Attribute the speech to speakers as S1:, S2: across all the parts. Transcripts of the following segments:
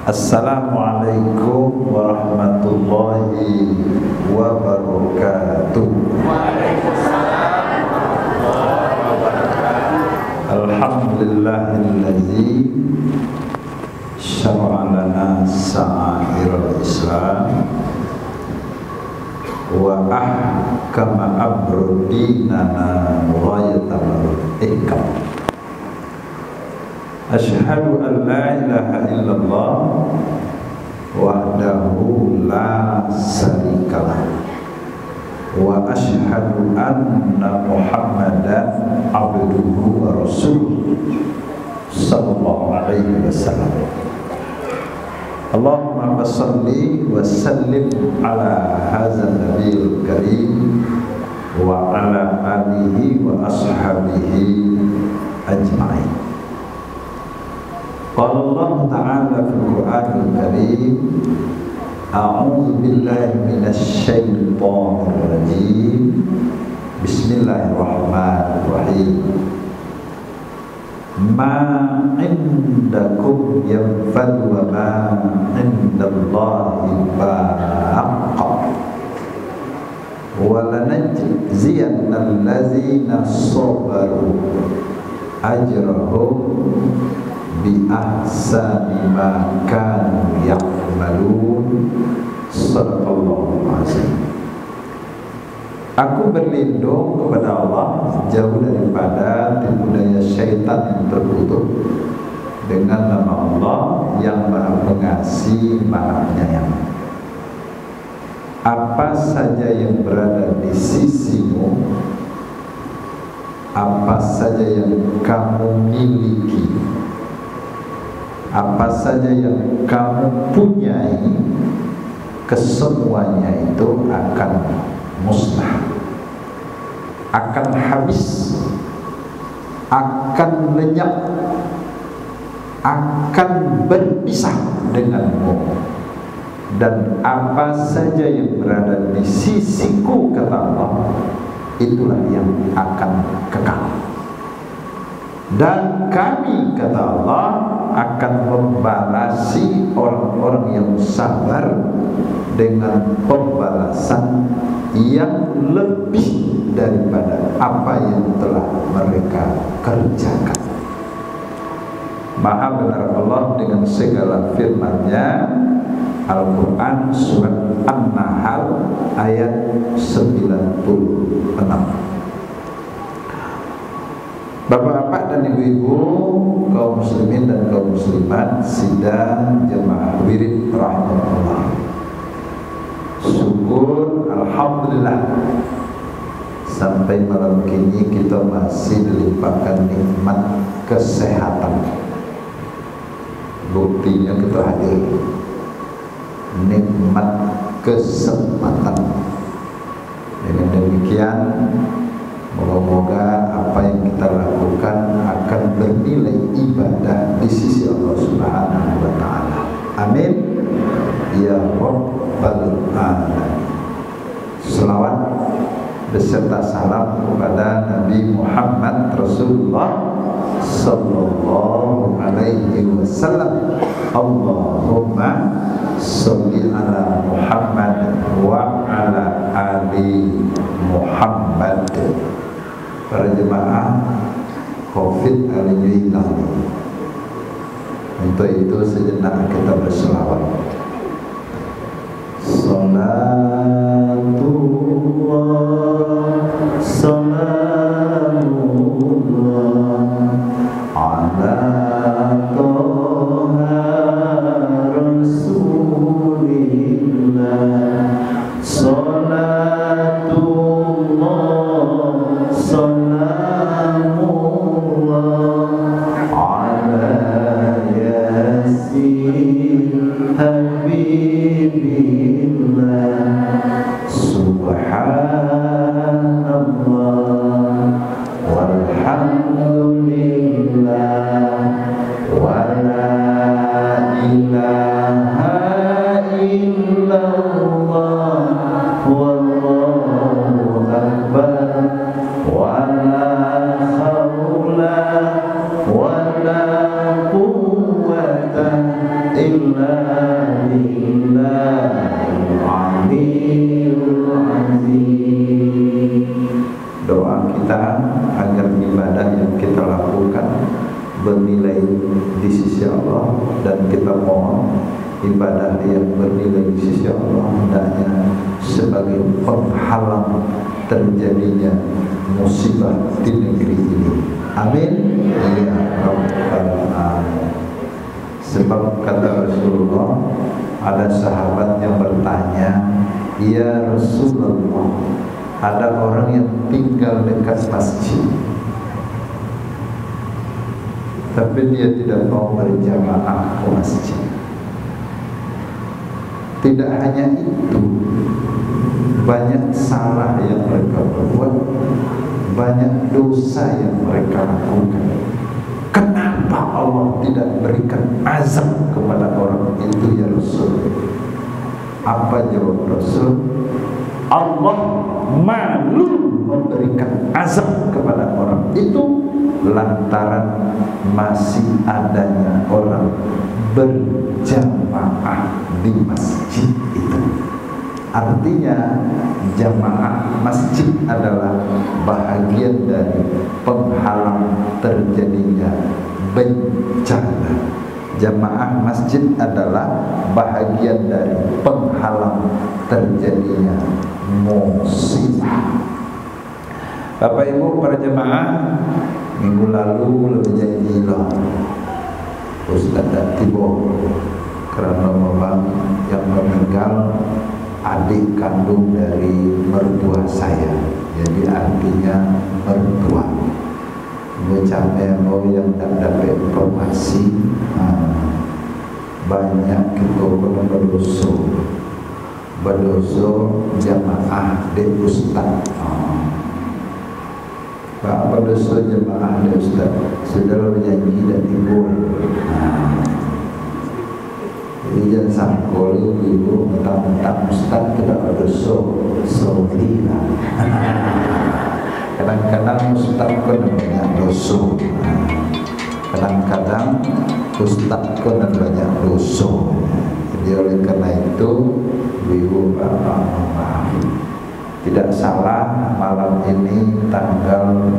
S1: Assalamualaikum warahmatullahi wabarakatuh.
S2: Waalaikumsalam warahmatullahi wabarakatuh.
S1: Alhamdulillahillazi syara'a lana sa'airal Islam wa ahkama abrodinana ghayatal ihkam. Asyhadu an la ilaha illallah wahdahu la syarikalah wa asyhadu anna Muhammadan abduhu wa rasuluh sallallahu alaihi wasallam. Allahumma shalli wa sallim ala hadzal nabiyil karim wa ala alihi wa ashabihi ajma'in. Qala Allah Ta'ala fil Qur'anil Karim, a'udzu billahi minasy syaithanir rajim. Bismillahirrahmanirrahim. Ma indakum yanfad wa ma indallahi baq. Wa lanajziyannal ladzina sabaru ajrahum bi ahsani ma kanu ya'malun. Shadaqallahu azim. Aku berlindung kepada Allah jauh daripada tipu daya syaitan yang terkutuk dengan nama Allah yang Maha Pengasih, Maha Penyayang. Apa saja yang berada di sisimu, apa saja yang kamu miliki, apa saja yang kamu punyai, kesemuanya itu akan musnah, akan habis, akan lenyap, akan berpisah denganmu. Dan apa saja yang berada di sisiku, kata Allah, itulah yang akan kekal. Dan kami, kata Allah, akan membalasi orang-orang yang sabar dengan pembalasan yang lebih daripada apa yang telah mereka kerjakan. Maha benar Allah dengan segala firman-Nya. Al-Quran surat An-Nahl ayat 96. Bapak-bapak dan ibu-ibu, kaum muslimin dan kaum muslimat, sidang jemaah wirid rahmatullah. Syukur, alhamdulillah, sampai malam kini kita masih dilimpahkan nikmat kesehatan. Buktinya kita hadir. Nikmat kesempatan. Dengan demikian, moga-moga apa yang kita lakukan akan bernilai ibadah di sisi Allah Subhanahu wa Ta'ala. Amin ya Rabbal Alamin. Selawat beserta salam kepada Nabi Muhammad Rasulullah sallallahu alaihi wasallam. Allahumma sholli ala Muhammad wa ala ali Muhammad. Para jemaah, Covid alhamdulillah. Untuk itu sejenak kita berselawat. Salatullah, salamullah ala Toha Rasulillah. Salatullah, salamullah ala Yasin Habibillah. Subhanallah walhamdulillah wa la ilaha illallah wallahu akbar wa la hawla wa la quwwata illa billahil aliyyil azim. Doa kita agar ibadah yang kita lakukan bernilai di sisi Allah, dan kita mohon ibadah yang bernilai di sisi Allah hendaknya sebagai penghalang terjadinya musibah di negeri ini. Amin ya rabbal alamin. Sebab kata Rasulullah, ada sahabat yang bertanya, "Ya Rasulullah, ada orang yang tinggal dekat masjid, tapi dia tidak mau berjamaah ke masjid." Tidak hanya itu, banyak salah yang mereka berbuat, banyak dosa yang mereka lakukan. Kenapa Allah tidak berikan azab kepada orang itu ya Rasul? Apa jawab Rasul? Allah malu memberikan azab kepada orang itu lantaran masih adanya orang berjamaah di masjid itu. Artinya jamaah masjid adalah bahagian dari penghalang terjadinya bencana. Jamaah masjid adalah bahagian dari penghalang terjadinya musibah. Bapak Ibu para jemaah, minggu lalu berjanji loh Ustaz Tibo karena memang yang meninggal adik kandung dari mertua saya, jadi artinya mertua. Bocahnya mau yang tak dapat informasi, banyak kita berdosa jamaah de Ustaz. Pak berdosa jamaah de Ustaz, saudara berjanji dan timbul. Jadi jangan sangkol ibu mentang-mentang Ustaz tidak berdosa, soalnya kadang-kadang Ustaz pun banyak dosa, kadang-kadang Ustaz pun banyak dosa. Jadi oleh karena itu ibu bapak maaf, tidak salah malam ini tanggal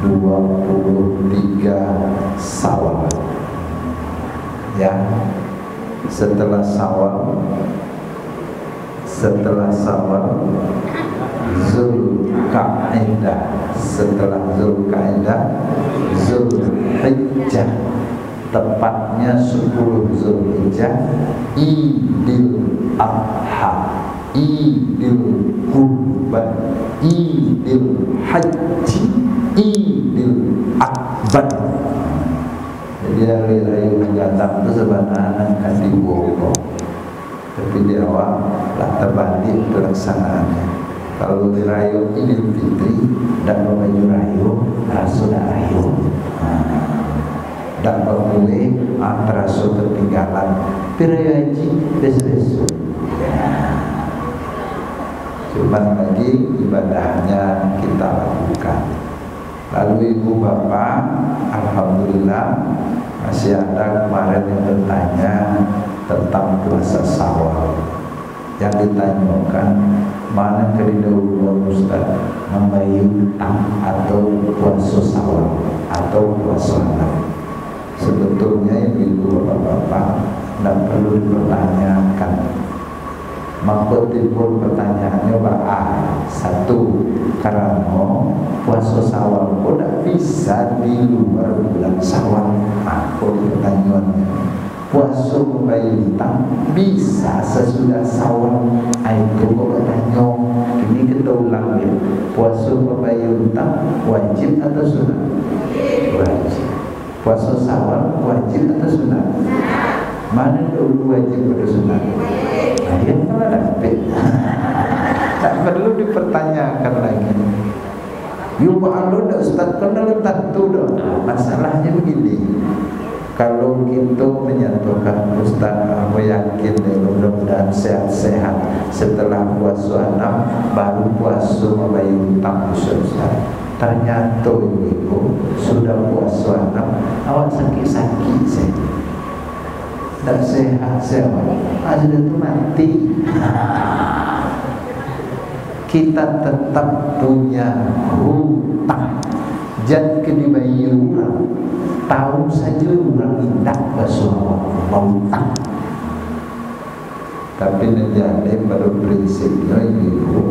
S1: 23 Syawal ya. Setelah Syawal Zulkaidah, setelah Zulkaidah Zulhijjah, tepatnya 10 Zulhijjah, Idul Adha, Idul Kurban, Idul Haji, Idul Akbar. Jadi hari raya mendatang itu sebenarnya kan dibawa, tapi di awal lah terbalik pelaksanaannya. Kalau di raya Idul Fitri dan baju raya sudah ayo, dan berkue antara ketinggalan piraya haji beres-beres. Cuman lagi ibadahnya kita lakukan. Lalu ibu bapak, alhamdulillah masih ada kemarin yang bertanya tentang puasa Syawal. Yang ditanyakan, mana kedahuluan Ustaz, membayar atau puasa Syawal atau puasa Ramadan? Sebetulnya ibu bapak-bapak tidak perlu dipertanyakan. Maka timbul pertanyaannya satu, karena puasa Syawal kok tidak bisa di luar bulan Syawal. Apa pertanyaannya? Puasa membayar bisa sesudah Syawal. Itu kok bertanya. Ini kita ulang ya. Puasa membayar wajib atau sunat? Wajib. Puasa Syawal wajib atau sunat? Mana dulu wajib atau sunat? Dia malah dapat. Tak perlu dipertanyakan lagi. Yuba Allah dah Ustaz kenal tentu dah. Masalahnya begini, kalau kita menyatukan Ustaz, aku yakin mudah-mudahan sehat-sehat. Setelah puasa 6 baru puasa membayar hutang Ustaz. Ternyata ibu sudah puasa 6 awak sakit-sakit saya. tidak sehat siapa? Sudah itu mati. Kita tetap punya hutang. Jangan dibayar orang. Tahu saja orang tidak bersuara hutang. Tapi menjadi pada prinsipnya itu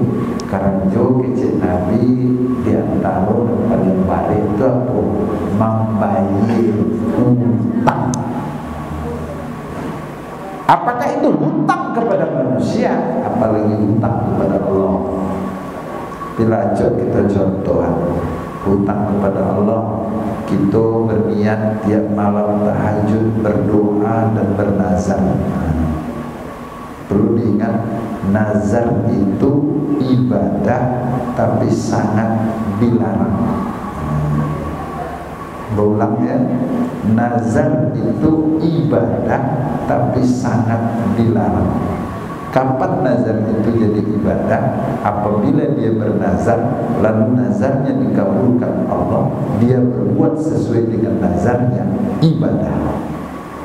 S1: karanjo kecil Nabi di antara yang paling baik itu aku membayar hutang. Apakah itu hutang kepada manusia, apalagi hutang kepada Allah? Bila kita contohan hutang kepada Allah, kita berniat tiap malam tahajud berdoa dan bernazar. Perlu diingat, nazar itu ibadah tapi sangat dilarang. Berulang ya, nazar itu ibadah tapi sangat dilarang. Kapan nazar itu jadi ibadah? Apabila dia bernazar lalu nazarnya dikabulkan Allah, dia berbuat sesuai dengan nazarnya, ibadah.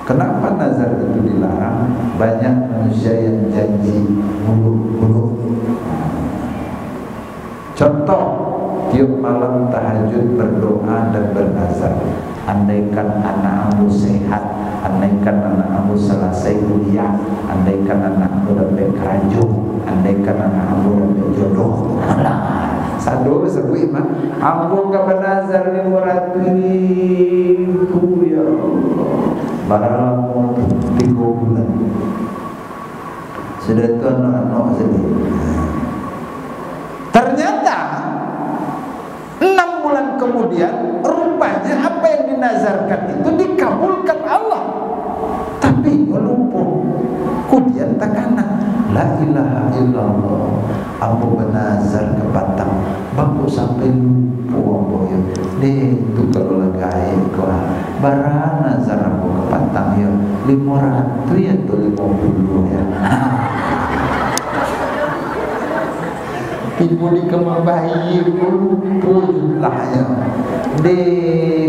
S1: Kenapa nazar itu dilarang? Banyak manusia yang janji muluk-muluk. Contoh, tiap malam tahajud berdoa dan bernazar, andaikan anakmu sehat, andaikan anakmu selesai kuliah, andaikan anakmu dapat kerja, andaikan anakmu dapat jodoh. Sadu sebut mah, ampun ke bernazar 500.000 ya Allah. Barang 3 bulan. Sudah itu anak-anak sedih. Ternyata 6 bulan kemudian rupanya apa yang dinazarkan itu dikabulkan Allah. Tapi lupa. Kemudian takana la ilaha illallah. Aku bernazar ke Batam, baku sampai lupa ya. Itu kalau lagi kau barang nazar aku ke Batam ya 500 ya atau 50 ya. Ibu di kamar bayi lupa jumlahnya.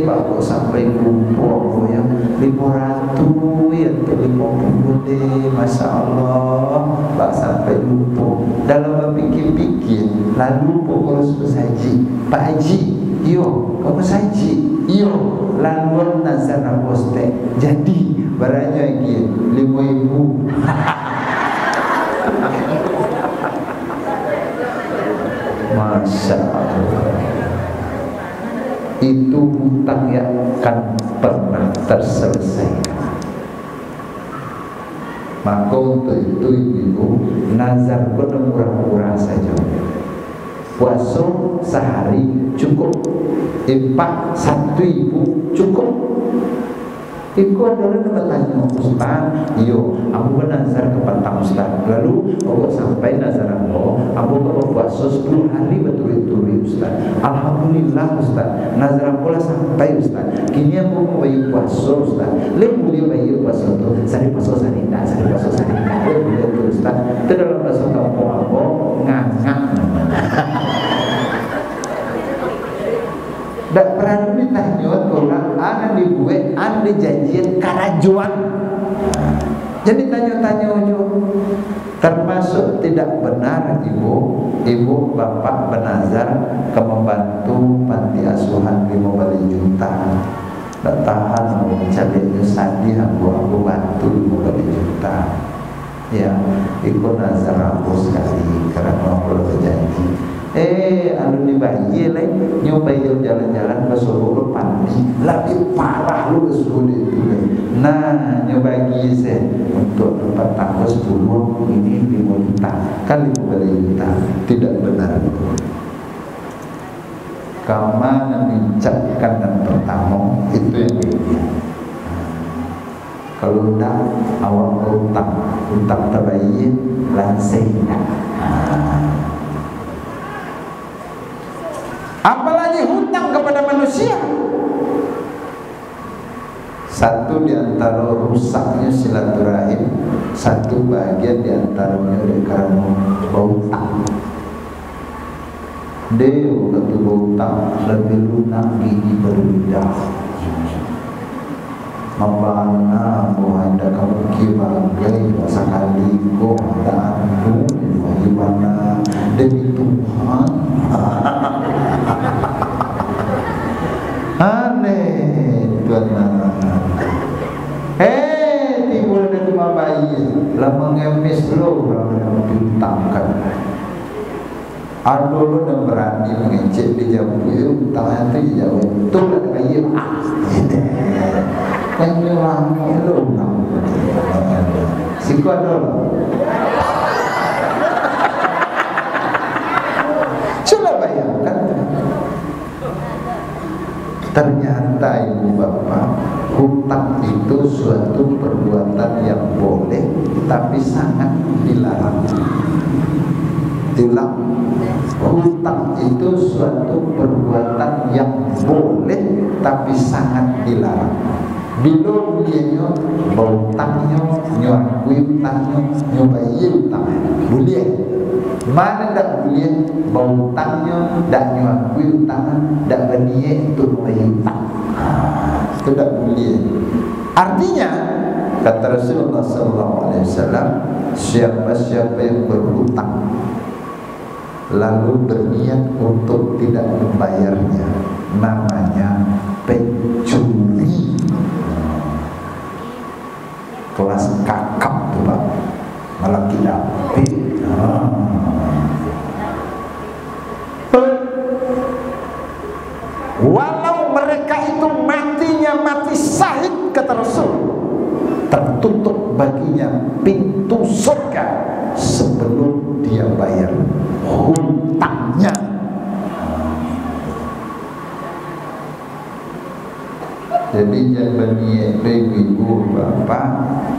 S1: Baku sampai lupa ya 500 ya atau 50 Masya Allah, bak sampai lupa. Dalam berpikir-pikir lalu pokok bersaji, Pak Haji, yo kamu saji, yo lalu nazar aposte. Jadi barangnya lagi 5.000. Masya Allah. Itu hutang yang akan pernah terselesaikan. Maka untuk itu ibu nazar pun murah-murah saja. Puasa sehari cukup, impak 1.000 cukup. Iku adalah bertanya Ustaz, iyo, aku bernazar ke Batam Ustaz. Lalu aku sampai nazar aku puasa 10 hari betul-betul Ustaz. Alhamdulillah Ustaz, nazar aku lah sampai Ustaz. Kini aku mau bayar puasa Ustaz. Lek boleh bayar puasa tu, sari puasa sari tak, sari puasa sari tak. Lek boleh tu Ustaz. Itu dalam bahasa kampung aku ngangak namanya. Tak pernah ditanya orang, anak dibuat, anak dijanjian karajuan. Jadi tanya-tanya juga. Termasuk tidak benar ibu bapak bernazar ke membantu panti asuhan 15 juta. Tak tahan mau mencarinya sadih aku bantu 15 juta. Ya, ikut nazar aku sekali karena Allah berjanji. Anu dibayar lah, nyoba jalan-jalan ke Solo panti, lebih parah lu ke Solo itu. Nah, nyoba saya untuk tempat tanggal 10 ini 5 juta, kan 15 juta, tidak benar itu. Kamu mengucapkan yang pertama itu yang ideal. Kalau tidak, awak utang terbayar langsingnya. Apalagi hutang kepada manusia. Satu di antara rusaknya silaturahim, satu bagian di antaranya karena hutang. Dia kata hutang lebih lunak gigi berbeda. Membana ada kamu kibagai bahasa kaliko ada anu gimana demi Tuhan. Aneh Tuhan. Timbul dari bayi lah mengemis lo orang bintangkan. Aduh lo dah berani mengecek di jauh itu tangan tu jauh tu dah bayi kan nyulangi lo sikut lo. Coba bayangkan, ternyata ibu bapak, hutang itu suatu perbuatan yang boleh tapi sangat dilarang. Diulang, hutang itu suatu perbuatan yang boleh tapi sangat dilarang. Bila beliau berhutangnya, nyuakui hutangnya, nyobai hutangnya, boleh. Mana tak boleh berhutangnya, tak nyuakui hutangnya, tak berniat untuk nyobai hutang. Itu tak boleh. Artinya kata Rasulullah SAW, siapa-siapa yang berhutang lalu berniat untuk tidak membayarnya, namanya pencuri. Kelas kakap tuh Pak, malah tidak walau mereka itu matinya mati syahid, kata Rasul, tertutup baginya pintu surga sebelum dia bayar hutangnya. Jadi jangan berniat ibu bapak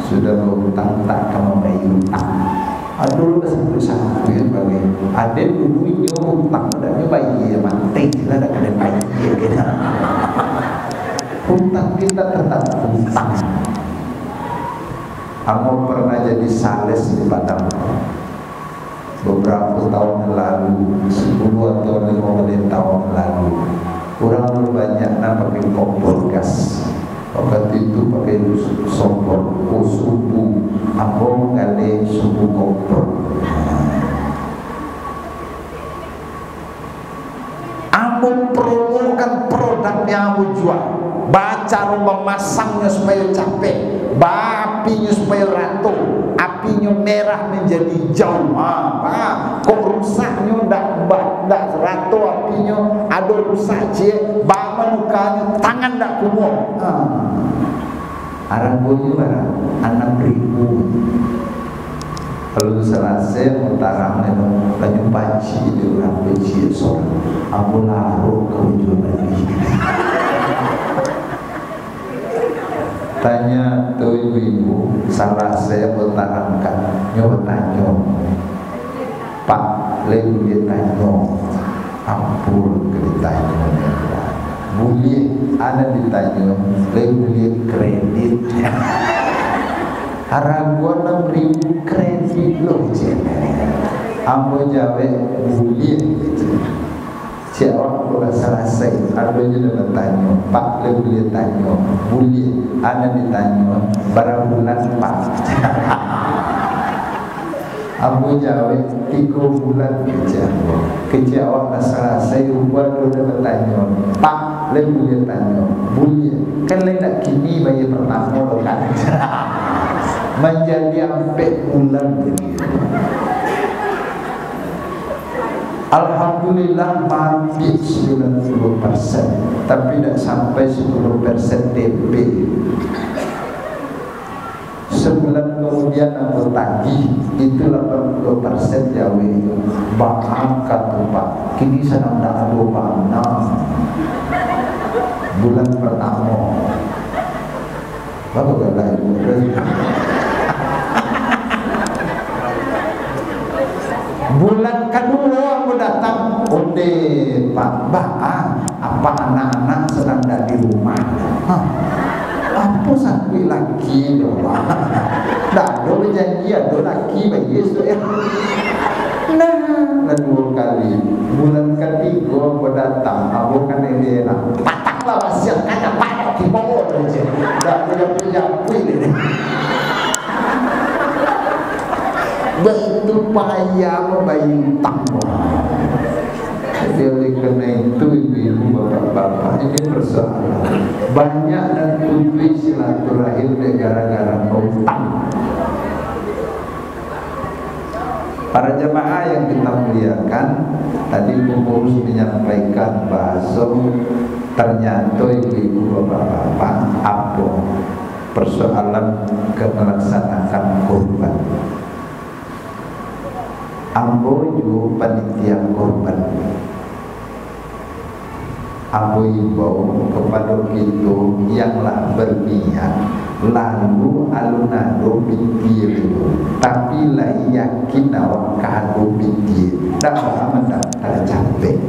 S1: sudah berhutang tak kamu bayar hutang. Aduh satu-satu ya bagi adik dulunya hutang dan bayar mati lah dah kena bayar kita. Hutang kita tetap hutang. Kamu pernah jadi sales di Padang beberapa tahun lalu, 10 atau 15 tahun lalu. Orang banyak pakai kompor gas. Waktu itu pakai kompor subuh, aku mengali subuh kompor. Aku promokan produk yang aku jual. Baca memasangnya supaya capek, apinya supaya ratu, apinya merah menjadi jauh. Kok rusaknya ndak ratu apinya, ada rusak je, bama mukanya, tangan ndak kumur. Aranggonya barang 6.000. Kalau selesai mutarang itu banyak panci di orang benci seorang. Aku laruh kau jual lagi. Tanya tu ibu-ibu, salah saya bertarangkan, nyoba tanya, Pak, lagi dia tanya, ampun ditanya, boleh, ada ditanya, lagi boleh kredit, harga 6.000 kredit loh, ambo jawab boleh. Siapa pula selesai, adanya dah tanya, Pak lagi dia tanya, boleh, ada ditanya, berapa bulan Pak? Abu jawab 3 bulan kerja awak dah selesai, buat dia bertanya, Pak lagi dia tanya, boleh, kan lagi nak kini bayi pertama loh kan? Menjadi 4 bulan begitu. Alhamdulillah mati 90%, tapi tidak sampai 10% DP. Sebulan kemudian aku tagih, itu 80% Jawa. Bahkan Pak, kini sedang tak ada mana. Bulan pertama, bapak gak bulan kedua aku datang, onde Pak, apa anak-anak sedang ada di rumah? Apa sampai lagi doa? Tak ada berjanji ada lagi bagi Yesus. Nah, 2 kali. Bulan ketiga aku datang, aku kan dia patahlah wasiat kata Pak. Timur aja, nggak punya ini. Begitu payah membayar utang. Jadi oleh karena itu ibu-ibu bapak-bapak ini persoalan banyak dan putri silaturahim gara-gara utang. Para jemaah yang kita muliakan, tadi pengurus menyampaikan bahasa ternyata ibu-ibu bapak-bapak apa persoalan melaksanakan korban. Ambo juga panitia korban. Ambo imbau kepada kita yanglah berniat lalu alun-alun bintir, tapi lah yakin awak kado bintir tak mendaftar capek.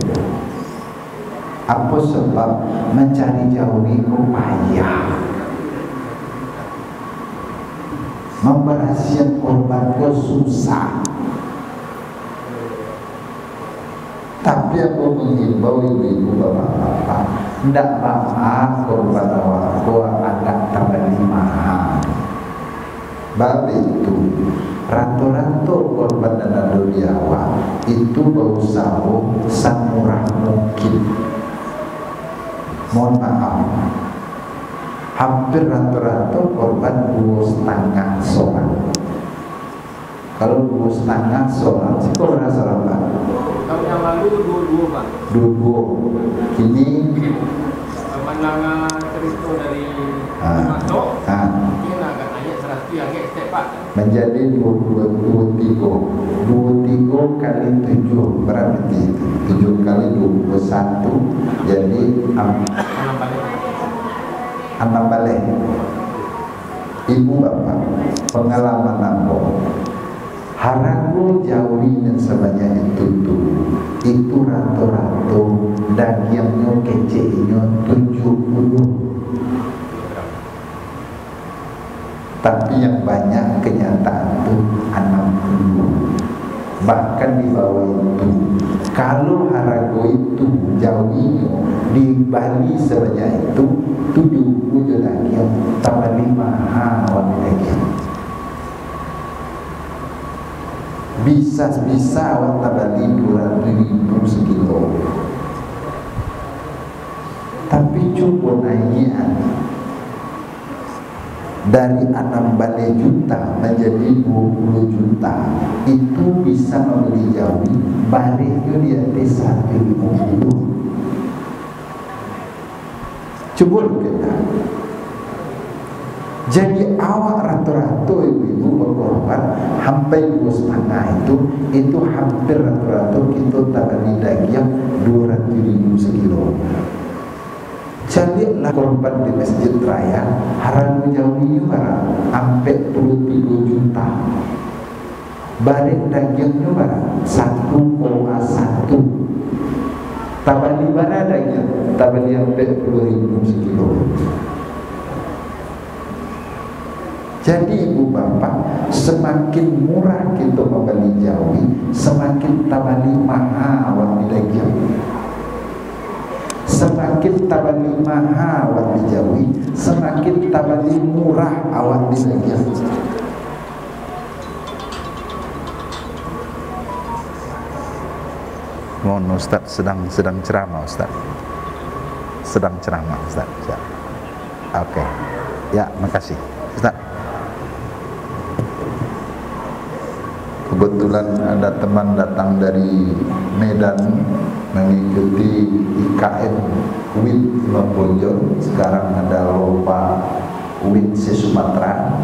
S1: Apa sebab mencari jauh itu payah, memberahasiakan korban itu susah. Tapi aku menghimbau ibu-ibu bapak-bapak, tidak apa korban awakku agak tambah 5. Bab itu ratu-ratu korban dan duniawa itu berusaha semurah mungkin. Mohon maaf, hampir ratu-ratu korban 2,5 soal. Kalau 2,5 soal, sih kok ada salah Pak?
S2: Tahun yang lalu 22 Pak.
S1: 22. Kini
S2: pandangan cerita dari masuk mungkin agak naik 100 yang step Pak.
S1: menjadi 23 kali 7 berarti 7 kali 21 jadi 6 balik. Ibu bapak pengalaman nampo haraku jauhi dan sebanyak itu rata-rata dagingnya kecilnya 70, tapi yang banyak kenyataan itu 60, bahkan di bawah itu. Kalau harago itu jauhinya di Bali sebanyak itu 70 daging tambah 5 daging. Bisa awak tabali 200.000 sekilo. Tapi cukup naiknya dari 6 juta menjadi 20 juta itu bisa membeli jauh bariknya di atas 150. Coba kita. Jadi awak rata-rata ibu-ibu berkorban hampir 2,5 itu hampir rata-rata kita tabani daging 200.000 sekilo. Jadilah korban di Masjid Raya haram jauhi barang hampir 23 juta. Balik dagingnya barang 1,1. Tabani barang daging tabani hampir 10.000 sekilo. Jadi ibu bapak, semakin murah kita membeli jauhi, semakin tabani mahal awak daging. Semakin tabani mahal awak dijauhi, semakin tabani murah awak daging. Mohon Ustaz sedang ceramah Ustaz. Sedang ceramah Ustaz. Ya. Oke. Ya, makasih Ustaz. Kebetulan ada teman datang dari Medan mengikuti IKN WIN Lombojo. Sekarang ada lomba WIN se-Sumatera.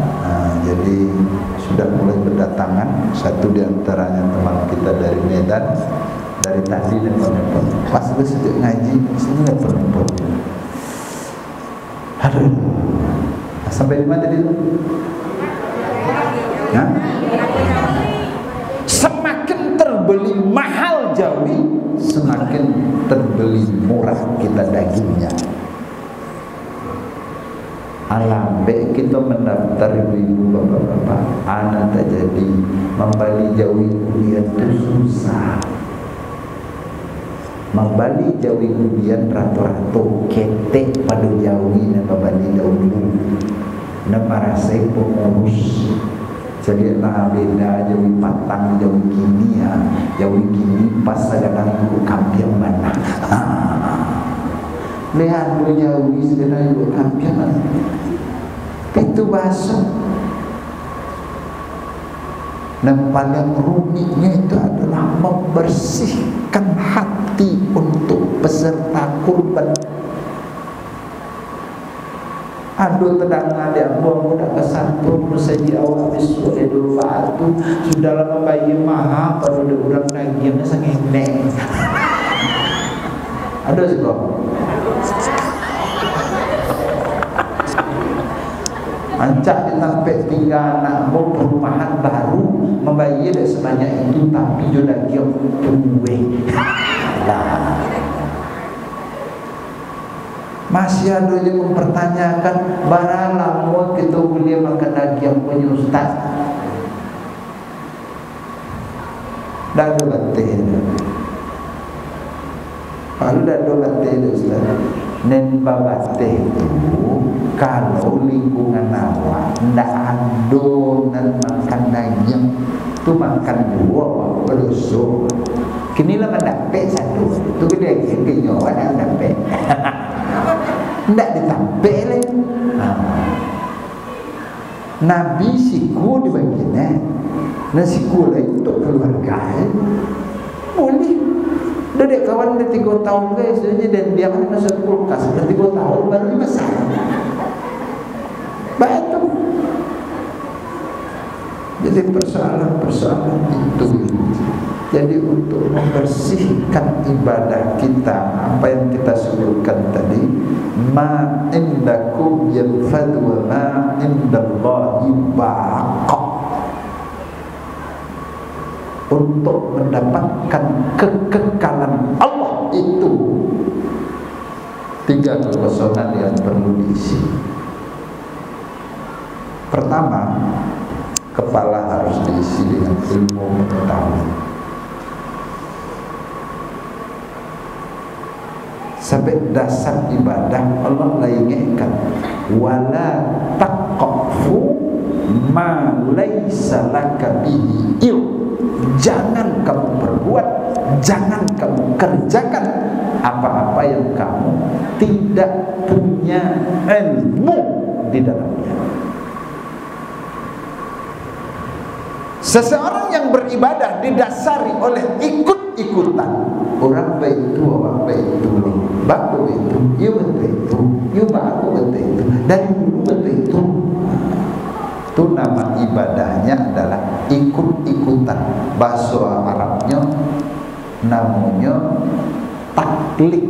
S1: Jadi sudah mulai berdatangan. Satu di antaranya teman kita dari Medan. Dari tadi nelpon-nelpon. Pas gue sejak ngaji, sini nelpon-nelpon. Aduh. Sampai di mana tadi itu? Hah? Semakin terbeli mahal jauhi, semakin terbeli murah kita dagingnya. Alambe kita mendaftar ibu-ibu bapak-bapak, anak tak jadi membeli jauhi kuliah itu susah. membali jawi kemudian ratu-ratu ketek pada jawi dan membali dahulu dan merasai pengurus. Jadi lah beda jawi patang jawi kini ya. Jawi kini pas kadang ikut kampiang mana. Lihat dulu jawi sekarang ikut kampiang mana. Itu bahasa. Dan paling rumitnya itu adalah membersihkan hati untuk peserta kurban. Aduh tedangan dia buang udah kesantun saja awal besok Idul Fitri sudah lama bayi maha baru ada orang nagiannya sangat enak. Aduh sih kok. Ancak sampai tinggal nakmu perumahan baru membayar dah sebanyak itu tapi jodoh dia tuwe. Lah. Masih ada yang mempertanyakan barang lama kita boleh makan daging punya ustaz. Dah ada batin. Kalau dah ada batin ustaz. Nen babate itu kalau lingkungan awak ndak ado dan makan daging tu makan dua berdosa. Kinilah mendapat satu. Tu dia kenyawa nak dapat. Ndak ditampil lagi. Nabi siku di bagiannya. Nah siku lah untuk keluarga. Boleh. Dedek kawan dia 3 tahun guys saja dan dia kan masuk kulkas dah 3 tahun baru besar. Betul. Jadi persoalan itu. Jadi untuk membersihkan ibadah kita, apa yang kita sebutkan tadi, ma indakum yanfad wa ma indallahi baq. Untuk mendapatkan kekekalan Allah itu 3 kekosongan yang perlu diisi. Pertama, kepala harus diisi dengan ilmu pengetahuan. Sampai dasar ibadah Allah lainkan wala taqfu ma laisa laka bihi ilm. Jangan kamu perbuat, jangan kamu kerjakan apa-apa yang kamu tidak punya ilmu di dalamnya. Seseorang yang beribadah didasari oleh ikut-ikutan. Orang baik itu, orang baik itu, baku itu, you betul itu, you baku betul itu, dan dulu betul itu. Itu nama ibadahnya adalah ikut-ikutan. Bahasa Arabnya namanya taklid.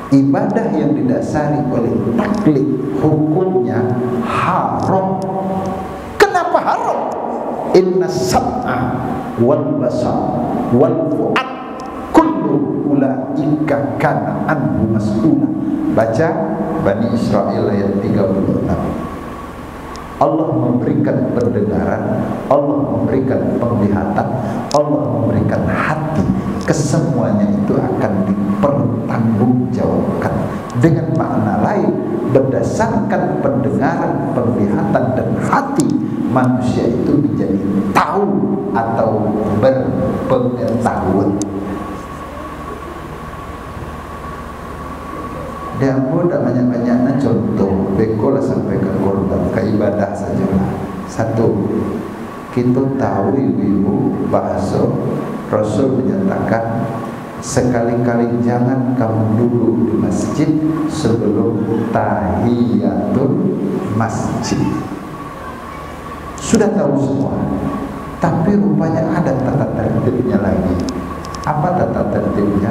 S1: Ibadah yang didasari oleh taklid hukumnya haram. Kenapa haram? Inna sam'a wal basar wal fu'ad kullu ulaika kana anhu mas'ula. Baca Bani Israel ayat 36. Allah memberikan pendengaran, Allah memberikan penglihatan, Allah memberikan hati. Kesemuanya itu akan dipertanggungjawabkan. Dengan makna lain, berdasarkan pendengaran, penglihatan dan hati, manusia itu menjadi tahu atau berpengetahuan. Dia pun tak banyak-banyaknya contoh. Bekolah sampai ke korban, ke ibadah saja. Satu, kita tahu ibu-ibu bahasa Rasul menyatakan sekali-kali jangan kamu duduk di masjid sebelum tahiyatul masjid. Sudah tahu semua, tapi rupanya ada tata tertibnya lagi. Apa tata tertibnya?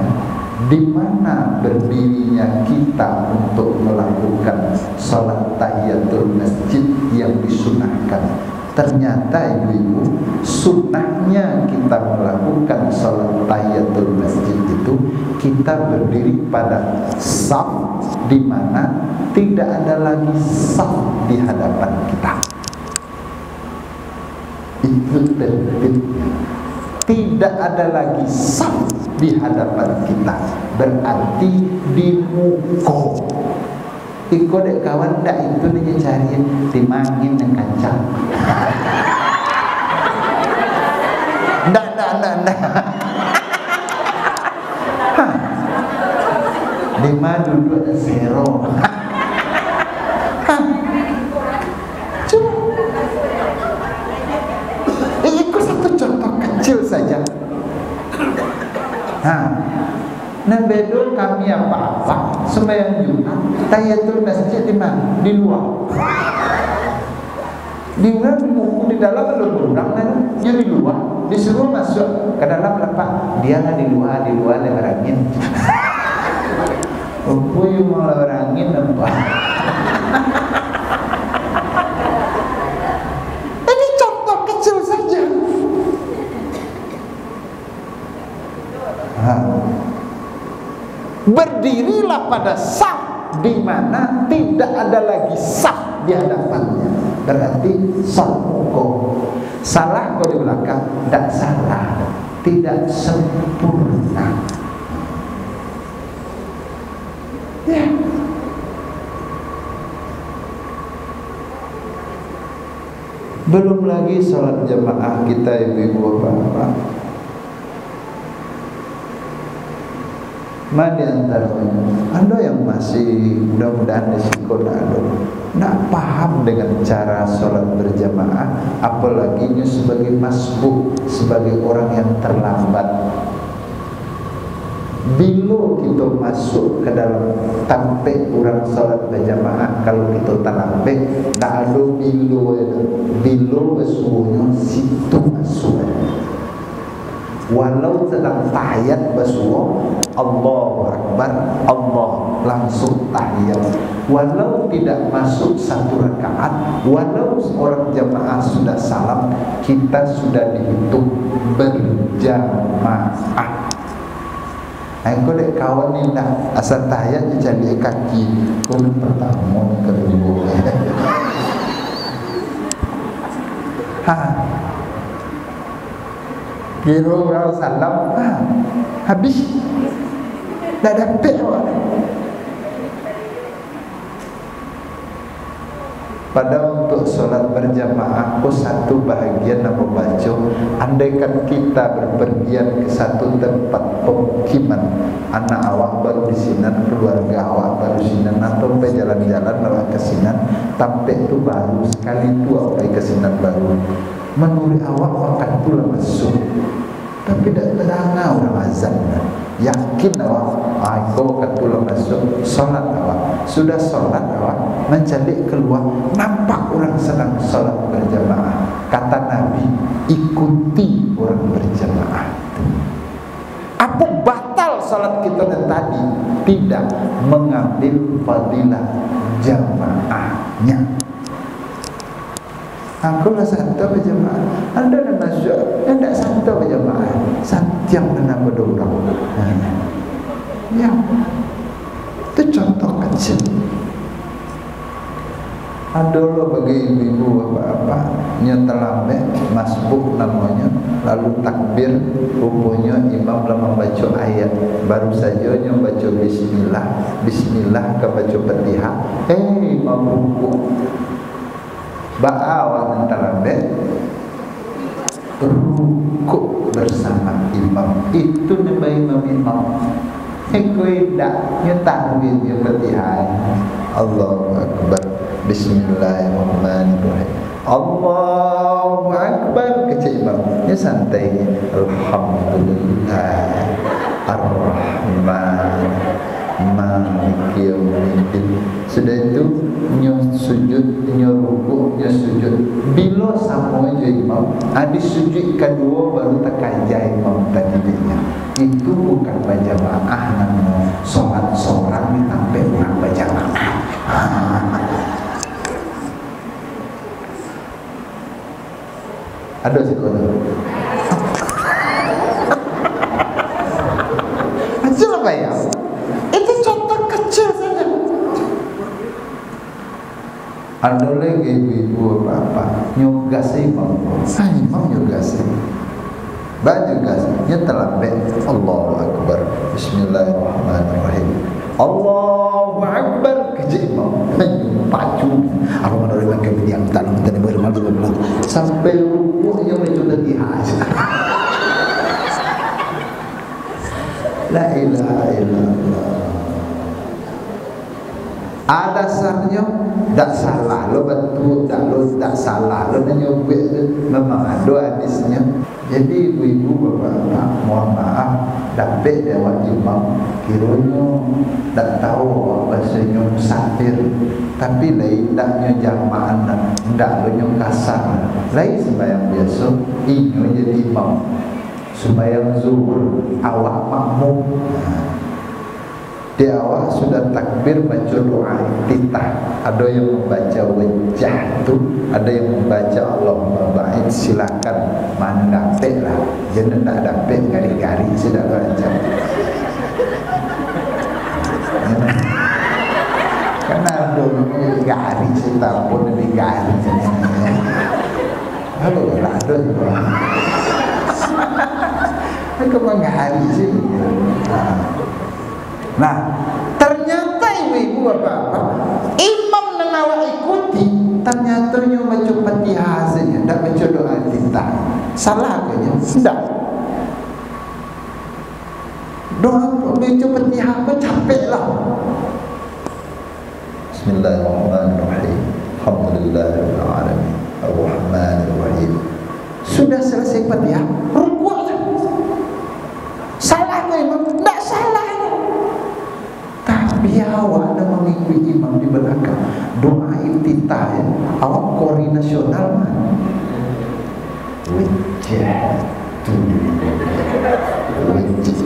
S1: Di mana berdirinya kita untuk melakukan salat tahiyatul masjid yang disunahkan. Ternyata ibu-ibu, sunnahnya kita melakukan salat tahiyatul masjid itu kita berdiri pada saf di mana tidak ada lagi saf di hadapan kita. Itu tertibnya. tidak ada lagi saf di hadapan kita, berarti di muko. Iko dek kawan dak itu dia cari dimangin dan kacang. Ndak. Lima duduk zero. Itu satu contoh kecil saja. Nah bedul kami apa-apa sembahyang Jumat tahiyatul masjid di mana? Di luar. Di luar di dalam belum orang kan? Ya di luar. Disuruh masuk ke dalam lepak. Dia nggak di luar lebarangin. Upuy mau lebarangin apa? Ini contoh kecil saja. Berdirilah pada saf di mana tidak ada lagi saf di hadapannya. Berarti saf kok salah kok di belakang, tidak salah, tidak sempurna. Ya. Belum lagi sholat jamaah kita ibu-ibu bapak. Mana antaranya ada yang masih mudah-mudahan risiko tidak paham dengan cara sholat berjamaah, apalagi sebagai masbuk, sebagai orang yang terlambat. Bila kita masuk ke dalam tampek orang sholat berjamaah, kalau kita terlambat, tak ada bila besuhnya situ masuk. Walau sedang tahiyat basuh Allahu Akbar, Allah langsung tahiyat. Walau tidak masuk satu rakaat, walau orang jamaah sudah salam, kita sudah dihitung berjamaah. Aku dek kawan ni nak asal tahiyat jadi kaki pun pertama kedua. Kira orang salam habis dah dapat awak. Pada untuk solat berjamaah satu bahagian nama baca, andaikan kita berpergian ke satu tempat pemukiman, anak awak baru di sini, keluarga awak baru di sini, atau jalan-jalan lewat ke sini, sampai itu baru sekali itu awak ke sini baru. Menurut awak akan pula masuk, tapi tidak terangah orang azan. Yakin awak, aku akan pula masuk. Solat awak, sudah solat awak, mencalik keluar, nampak orang sedang solat berjamaah. Kata Nabi, ikuti orang berjamaah. Apa batal solat kita dan tadi? Tidak mengambil fadilah jamaahnya. Aku lah satu berjamaah. Anda nak masuk, anda tak satu berjamaah. Setiap nak berdorang. Ya, itu contoh kecil. Adalah bagi ibu-ibu apa-apa yang terlambat masbuk namanya, lalu takbir, rupanya imam lama baca ayat, baru saja yang baca bismillah ke baca Fatihah, imam rukuk. Ba'awan terlambat rukuk bersama imam. Itu namanya imam. Ekoi dak nyetahwid yang Fatihah. Allahu Akbar. Bismillahirrahmanirrahim. Allahu Akbar kecil imam. Ya santai. Alhamdulillah Ar-Rahman Maliki Yaumiddin. Sudah itu nyo sujud, nyo rukuk, nyo sujud. Bila sama je imam, ada sujud kedua baru terkajai imam tadi dia. Itu bukan berjamaah nama solat seorang ni sampai orang berjamaah. Ada sekolah. Macam apa ya? Ada lagi ibu-ibu apa-apa nyugas imam. Imam nyugas. baju gasnya terlambat. Allahu Akbar, Bismillahirrahmanirrahim, Allahu Akbar, kerja imam pacu aku menerima kemudian tanam dan bermalu sampai rukuknya mencoba dihaj. La ilaha illallah. Ada sarnya tak salah lo, betul tak lo, tak salah lo, nyobek memang ada hadisnya. Jadi ibu-ibu bapak-bapak mohon maaf, dapat lewat imam kiranya tak tahu bahasanya musafir, tapi lain taknya jamaah, tak lo nyong kasar, lain sembahyang biasa, ini jadi imam sembahyang zuhur awak makmum. Di awal sudah takbir baca doa iftitah, ada yang membaca wajah tu, ada yang membaca Allahumma ba'id, silakan mana dapat lah, jangan tak dapat gari-gari sudah baca. Karena ada gari kita pun lebih gari. Halo lah ada juga. Kemang gari sih. Nah, ternyata ibu-ibu bapak-bapak, imam yang awak ikuti ternyata yang baca Fatihah saja, tak baca doa kita. Salah kayaknya? Tidak. Doa baca Fatihah pun capek lah. Bismillahirrahmanirrahim, Alhamdulillahirabbil alamin, Ar-Rahmanir-Rahim. Sudah selesai Fatihah, rukuk saja. Salah ke imam? Tak salah. Tapi awak ada mengikuti imam di belakang doa iftitah ya, awak kori nasional mah wajah wajah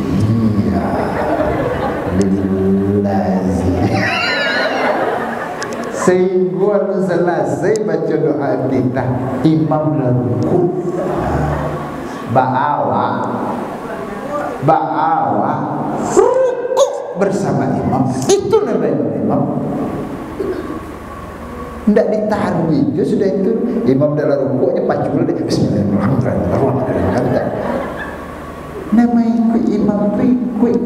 S1: lillazi sehingga selesai baca doa iftitah imam lalu ba'awa bersama imam, itu namanya imam. Tidak ditaruh itu sudah itu imam dalam rukuknya pacul deh. Bismillahirrahmanirrahim. Nama ikut imam itu ikut.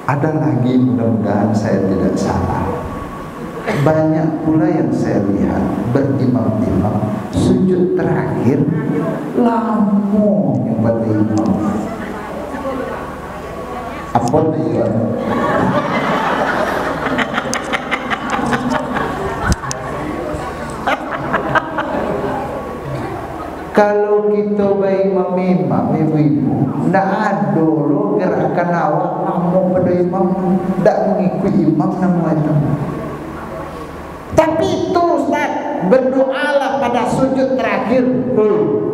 S1: Ada lagi, mudah-mudahan saya tidak salah, banyak pula yang saya lihat berimam-imam sujud terakhir lama yang pada imam. Apa dia? Kalau kita imam-imam, ibu-ibu, tidak ada lo gerakan awak lama pada imam, tidak mengikuti imam namanya. Tapi itu Ustaz, berdoalah pada sujud terakhir.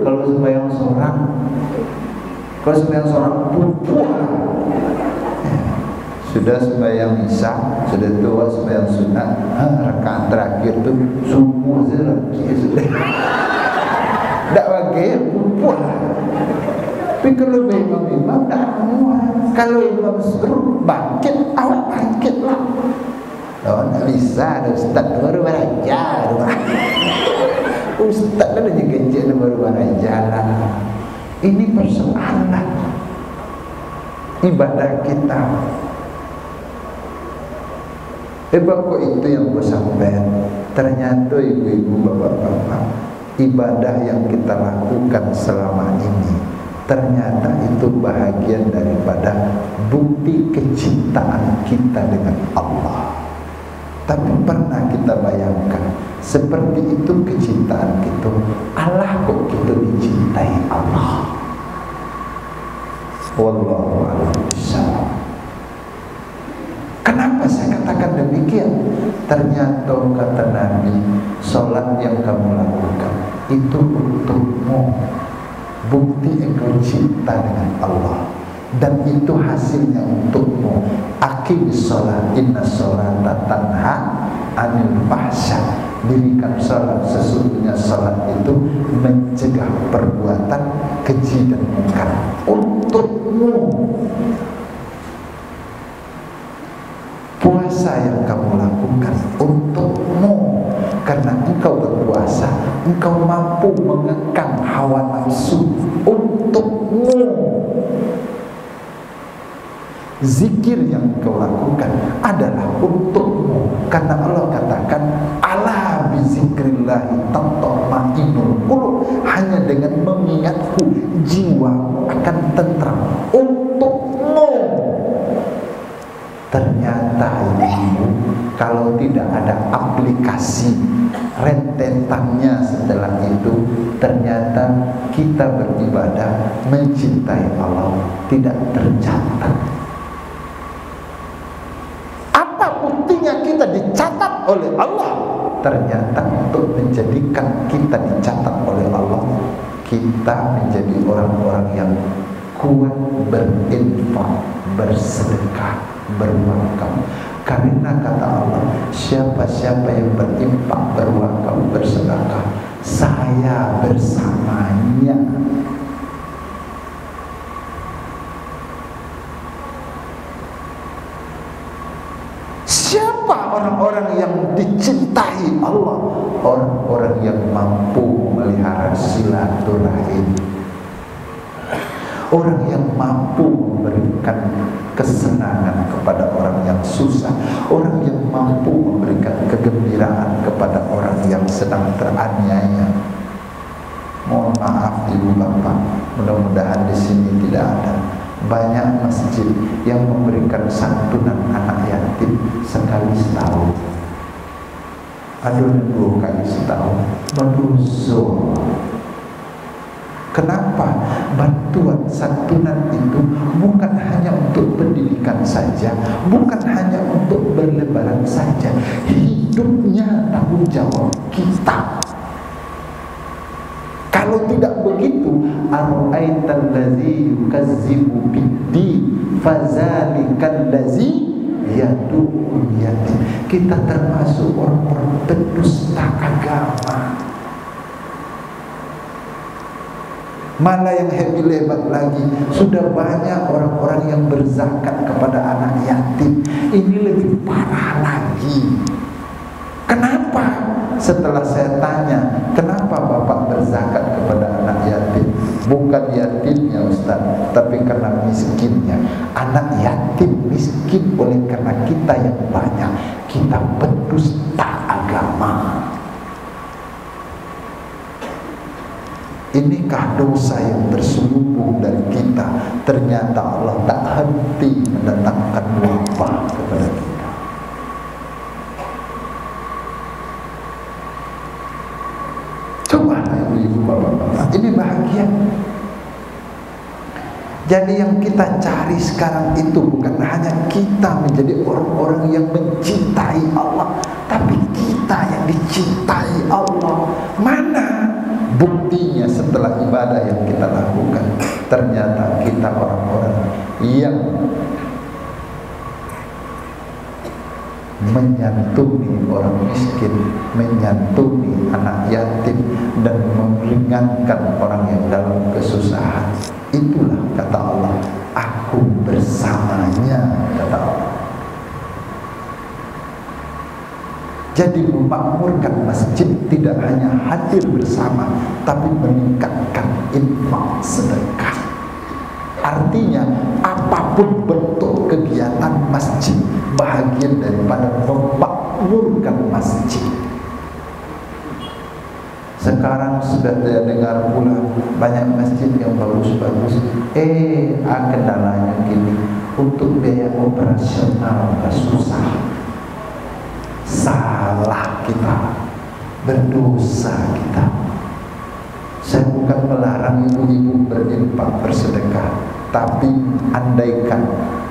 S1: Kalau sembahyang seorang pupuh. Sudah sembahyang isya, sudah tua sembahyang sunat, rakaat terakhir tu subuh saja lagi sudah. Tak bagi pupuh. Tapi kalau imam tak semua. Kalau imam suruh bangkit, awak bangkitlah. Oh, tak bisa, Ustaz baru belajar. Ustaz dah kerja baru belajar lah. Ini persoalan ibadah kita. Kok itu yang gue sampaikan. Ternyata ibu-ibu, bapak-bapak, ibadah yang kita lakukan selama ini ternyata itu bahagian daripada bukti kecintaan kita dengan Allah. Tapi pernah kita bayangkan seperti itu kecintaan kita, Allah kok kita dicintai Allah? Wallahu a'lam bishawab. Kenapa saya katakan demikian? Ternyata kata Nabi, solat yang kamu lakukan itu untukmu, bukti engkau cinta dengan Allah, dan itu hasilnya untukmu. Aqimis sholat, inna sholata tanha anil fahsya. Dirikan sholat, sesungguhnya sholat itu mencegah perbuatan keji dan mungkar. Untukmu. Puasa yang kamu lakukan untukmu, Karena engkau berpuasa, engkau mampu mengekang hawa nafsu untukmu. Zikir yang engkau lakukan adalah untukmu, karena Allah katakan ala bizikrillahi tatma'innul qulub, hanya dengan mengingatku jiwamu akan tentram. Untukmu. Ternyata ibu, kalau tidak ada aplikasi rentetannya setelah itu, ternyata kita beribadah mencintai Allah tidak tercatat. Buktinya kita dicatat oleh Allah. Ternyata untuk menjadikan kita dicatat oleh Allah, kita menjadi orang-orang yang kuat berinfak, bersedekah, berwakaf. Karena kata Allah, siapa-siapa yang berinfak, berwakaf, bersedekah, saya bersamanya. Siapa orang-orang yang dicintai Allah? Orang-orang yang mampu memelihara silaturahim, orang yang mampu memberikan kesenangan kepada orang yang susah, orang yang mampu memberikan kegembiraan kepada orang yang sedang teraniaya. Mohon maaf ibu bapak, mudah-mudahan di sini tidak ada. Banyak masjid yang memberikan santunan anak yatim sekali setahun, ada 2 kali setahun, menusul. Kenapa? Bantuan santunan itu bukan hanya untuk pendidikan saja, bukan hanya untuk berlebaran saja, hidupnya tanggung jawab kita. Kalau tidak begitu, ara'aital ladzi yukazzibu bid-din fadzalikal ladzi yad'ul yatim. Kita termasuk orang-orang pendusta agama. Malah yang hebat lagi, sudah banyak orang-orang yang berzakat kepada anak yatim. Ini lebih parah lagi. Kenapa? Setelah saya tanya, kenapa bapak berzakat kepada anak yatim? Bukan yatimnya Ustaz, tapi karena miskinnya. Anak yatim miskin oleh karena kita yang banyak, kita pendusta agama. Inikah dosa yang terselubung dari kita? Ternyata Allah tak henti mendatangkan wabah kepada kita. Coba ibu bapak-bapak, ini bahagia. Jadi yang kita cari sekarang itu bukan hanya kita menjadi orang-orang yang mencintai Allah, tapi kita yang dicintai Allah. Mana buktinya setelah ibadah yang kita lakukan? Ternyata kita orang-orang yang menyantuni orang miskin, menyantuni anak yatim, dan meringankan orang yang dalam kesusahan. Itulah kata Allah, aku bersamanya, kata Allah. Jadi memakmurkan masjid tidak hanya hadir bersama, tapi meningkatkan infak sedekah. Artinya apapun bentuk kegiatan masjid bahagian daripada memakmurkan masjid. Sekarang sudah saya dengar pula banyak masjid yang bagus-bagus. Kendalanya gini, untuk biaya operasional susah. Salah kita, berdosa kita. Saya bukan melarang ibu-ibu berinfak bersedekah, tapi andaikan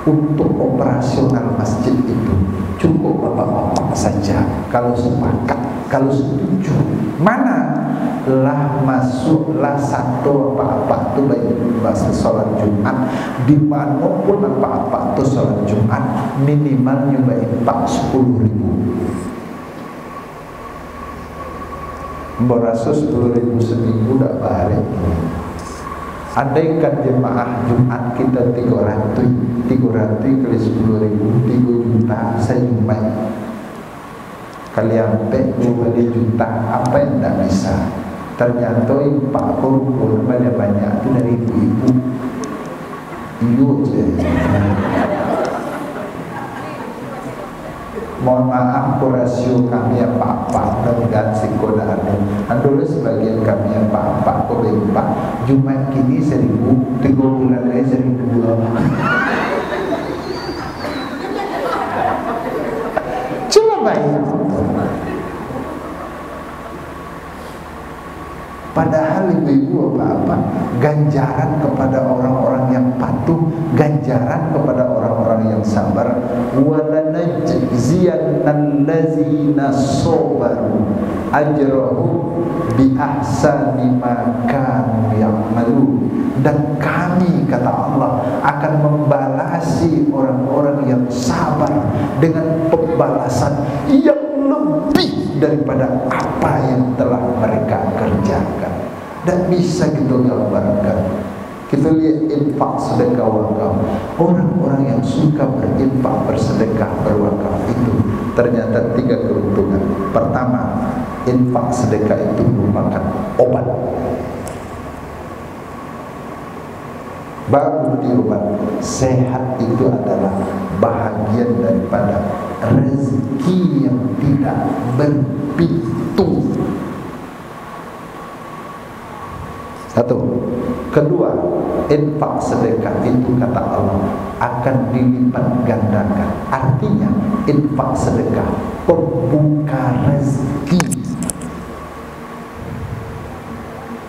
S1: untuk operasional masjid itu cukup bapak-bapak saja. Kalau sepakat, kalau setuju, mana lah masuklah satu apa-apa itu baik bahasa sholat Jumat, dimanapun apa-apa itu sholat Jumat minimal nyoba infak 10.000. Berasus 10.000 seminggu tak bareng. Andaikan jemaah Jumat kita 300 kali 10.000, 3 juta saya jumpai. Kalian pek 2 juta, apa yang tidak bisa? Ternyata Pak kumpul banyak itu dari ibu-ibu. Ibu je. Mohon maaf, rasio kami ya Pak dan sikoda anu sebagian kami ya Pak kau Pak Jumat kini 1.000, 3 bulan lagi 1.200. Coba bayang. Padahal ibu-ibu apa ganjaran kepada orang-orang yang patuh, ganjaran kepada orang-orang yang sabar. Walanajziyannal ladzina sabaru ajrahum bi ahsani ma kanu ya'malun. Dan kami, kata Allah, akan membalasi orang-orang yang sabar dengan pembalasan yang lebih daripada apa yang telah mereka kerjakan. Dan bisa kita gambarkan. Kita lihat infak, sedekah, wakaf. Orang-orang yang suka berinfak, bersedekah, berwakaf itu ternyata 3 keuntungan. Pertama, infak sedekah itu merupakan obat. Baru diobat. Sehat itu adalah bahagian daripada rezeki yang tidak berpintu. Satu. Kedua, infak sedekah itu kata Allah akan dilipat gandakan. Artinya infak sedekah pembuka rezeki.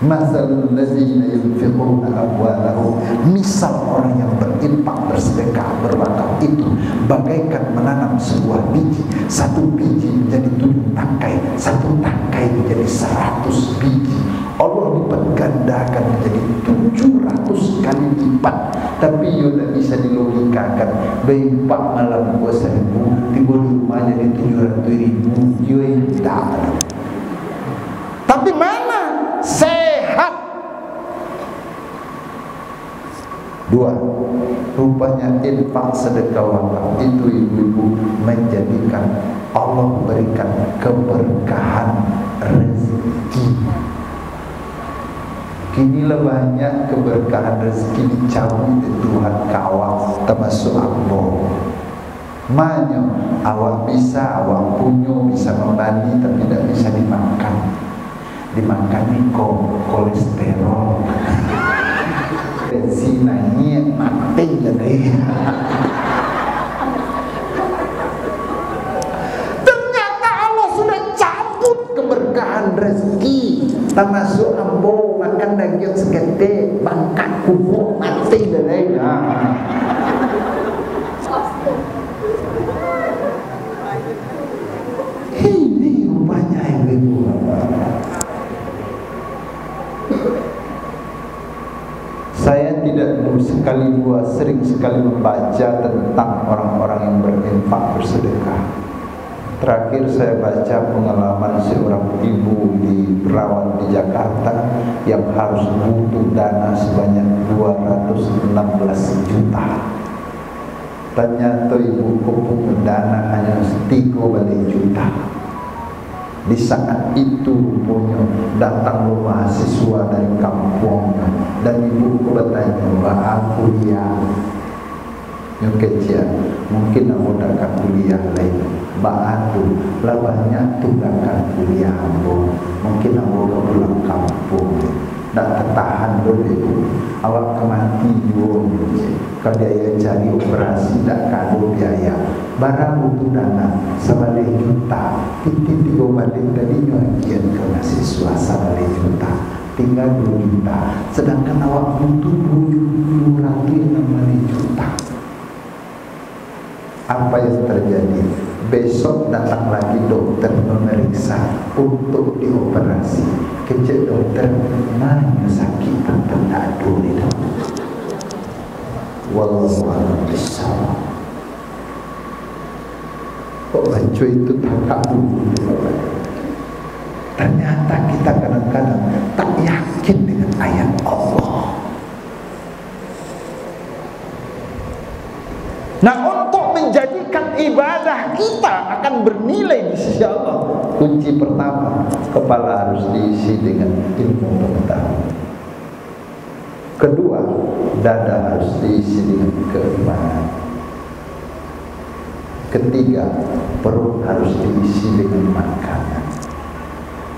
S1: Masalul ladzina yunfiquna amwalahum, misal orang yang berinfak, bersedekah, berwakaf itu bagaikan menanam sebuah biji. 1 biji menjadi 7 tangkai, 1 tangkai menjadi 100 biji. Allah lipat gandakan menjadi 700 kali lipat. Tapi ia tidak bisa dilogikakan. Berimpak malam 2.000, tiba di rumah jadi 700.000. Ia tidak. Tapi mana? Sehat. 2. Rupanya infak sedekah wakaf itu ibu-ibu menjadikan Allah berikan keberkahan rezeki. Kinilah banyak keberkahan rezeki dicabut di Tuhan kawal, termasuk ambo. Manya awak bisa, awak punya bisa membani tapi tidak bisa dimakan. Dimakan ni kolesterol. Bensin naik mati jadi. Ternyata Allah sudah cabut keberkahan rezeki. Termasuk ambo makan daging segede bangkat kubur mati jadi. Ini rupanya yang ibu. Saya tidak sering sekali membaca tentang orang-orang yang berinfak, bersedekah. Terakhir saya baca pengalaman seorang ibu perawat di Jakarta yang harus butuh dana sebanyak 216 juta. Ternyata ibu kumpul dana hanya 3 juta. Di saat itu punya datang mahasiswa dari kampung dan ibu bertanya, "Mbak kuliah yang kecil, mungkin aku akan kuliah lain. Mbak aku lah banyak tunggakan kuliah aku, mungkin aku pulang kampung. Tak tertahan dulu ibu, awak kemati dulu. Kalau dia cari operasi tak kado biaya, barang butuh dana 1 juta. Titik 3 balik tadi nyakian ke mahasiswa 1 juta, tinggal 2 juta. Sedangkan awak butuh 260 juta. Apa yang terjadi? Besok datang lagi dokter memeriksa untuk dioperasi. Kecil dokter, mana sakit atau tak ada itu. Wallahu a'lam bishawab. Kok baca itu tak kabur? Ternyata kita kadang-kadang tak yakin dengan ayat Allah. Nah, untuk menjadikan ibadah kita akan bernilai di sisi Allah. Kunci pertama, kepala harus diisi dengan ilmu pengetahuan. Kedua, dada harus diisi dengan keimanan. Ketiga, perut harus diisi dengan makanan.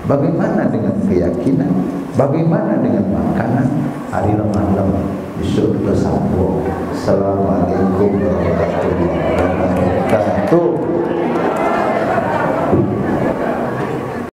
S1: Bagaimana dengan keyakinan? Bagaimana dengan makanan? Hari malam di surga sambung. Assalamualaikum warahmatullahi wabarakatuh.